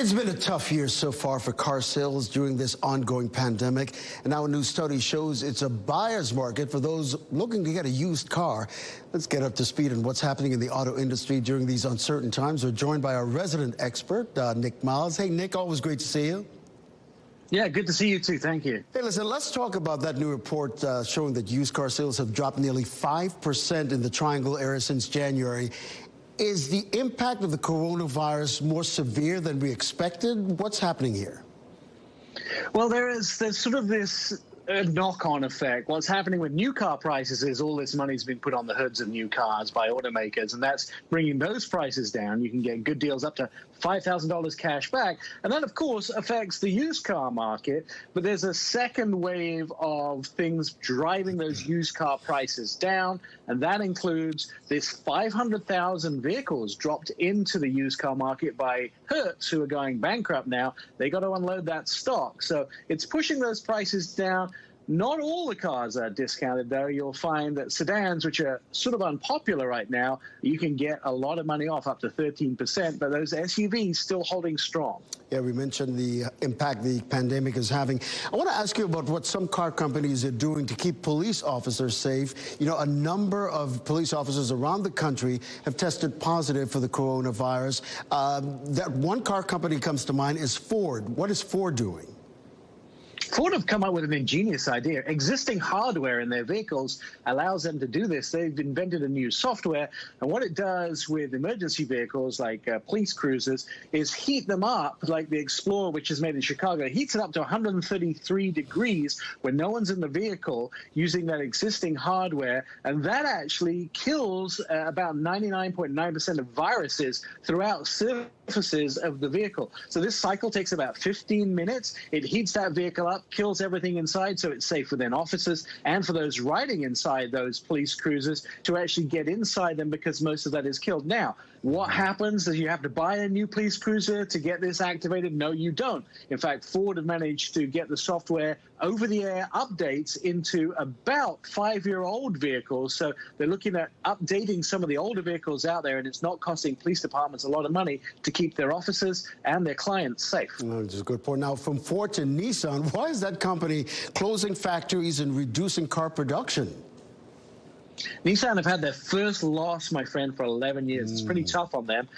It's been a tough year so far for car sales during this ongoing pandemic. And now a new study shows it's a buyer's market for those looking to get a used car. Let's get up to speed on what's happening in the auto industry during these uncertain times. We're joined by our resident expert, Nik Miles. Hey, Nick, always great to see you. Yeah, good to see you too. Thank you. Hey, listen, let's talk about that new report showing that used car sales have dropped nearly 5% in the Triangle area since January. Is the impact of the coronavirus more severe than we expected? What's happening here? Well, there's sort of this knock-on effect. What's happening with new car prices is all this money's been put on the hoods of new cars by automakers, and that's bringing those prices down. You can get good deals up to $5,000 cash back, and that, of course, affects the used car market. But there's a second wave of things driving those used car prices down, and that includes this 500,000 vehicles dropped into the used car market by Hertz, who are going bankrupt now. They got to unload that stock, so it's pushing those prices down. Not all the cars are discounted, though. You'll find that sedans, which are sort of unpopular right now, you can get a lot of money off, up to 13%, but those SUVs still holding strong. Yeah, we mentioned the impact the pandemic is having. I want to ask you about what some car companies are doing to keep police officers safe. You know, a number of police officers around the country have tested positive for the coronavirus. That one car company comes to mind is Ford. What is Ford doing? Ford have come up with an ingenious idea. Existing hardware in their vehicles allows them to do this. They've invented a new software, and what it does with emergency vehicles like police cruisers is heat them up, like the Explorer, which is made in Chicago, heats it up to 133 degrees when no one's in the vehicle using that existing hardware, and that actually kills about 99.9% of viruses throughout surfaces of the vehicle. So this cycle takes about 15 minutes. It heats that vehicle up, kills everything inside, so it's safe for then officers and for those riding inside those police cruisers to actually get inside them, because most of that is killed. Now, what happens is you have to buy a new police cruiser to get this activated? No, you don't. In fact, Ford have managed to get the software over-the-air updates into about 5-year-old vehicles. So they're looking at updating some of the older vehicles out there, and it's not costing police departments a lot of money to keep their officers and their clients safe. That's a good point. Now, from Ford to Nissan, why is that company closing factories and reducing car production? Nissan have had their first loss, my friend, for 11 years. It's pretty tough on them.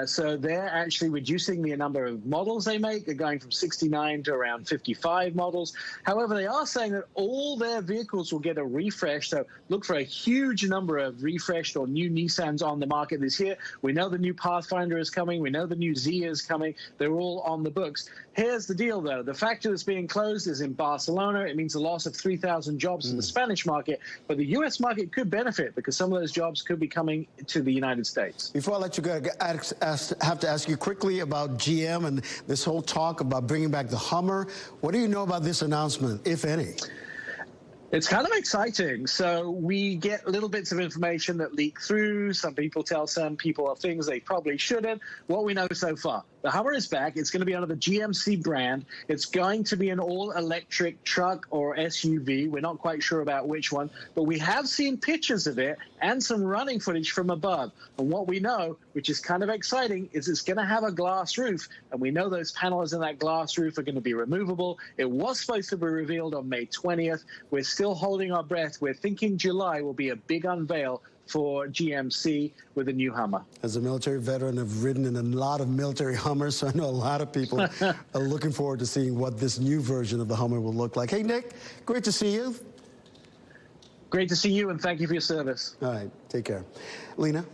So they're actually reducing the number of models they make. They're going from 69 to around 55 models. However, they are saying that all their vehicles will get a refresh. So look for a huge number of refreshed or new Nissans on the market this year. We know the new Pathfinder is coming. We know the new Z is coming. They're all on the books. Here's the deal, though. The factory that's being closed is in Barcelona. It means a loss of 3,000 jobs in the Spanish market. But the U.S. market could benefit, because some of those jobs could be coming to the United States. Before I let you go, I have to ask you quickly about GM and this whole talk about bringing back the Hummer. What do you know about this announcement, if any? It's kind of exciting. So we get little bits of information that leak through. Some people tell some people things they probably shouldn't. What we know so far, the Hummer is back. It's going to be under the GMC brand. It's going to be an all-electric truck or SUV. We're not quite sure about which one, but we have seen pictures of it and some running footage from above. And what we know, which is kind of exciting, is it's going to have a glass roof. And we know those panels in that glass roof are going to be removable. It was supposed to be revealed on May 20th. We're still holding our breath. We're thinking July will be a big unveil for GMC with a new Hummer. As a military veteran, I've ridden in a lot of military Hummers, so I know a lot of people are looking forward to seeing what this new version of the Hummer will look like. Hey, Nick, great to see you. Great to see you, and thank you for your service. All right, take care. Lena?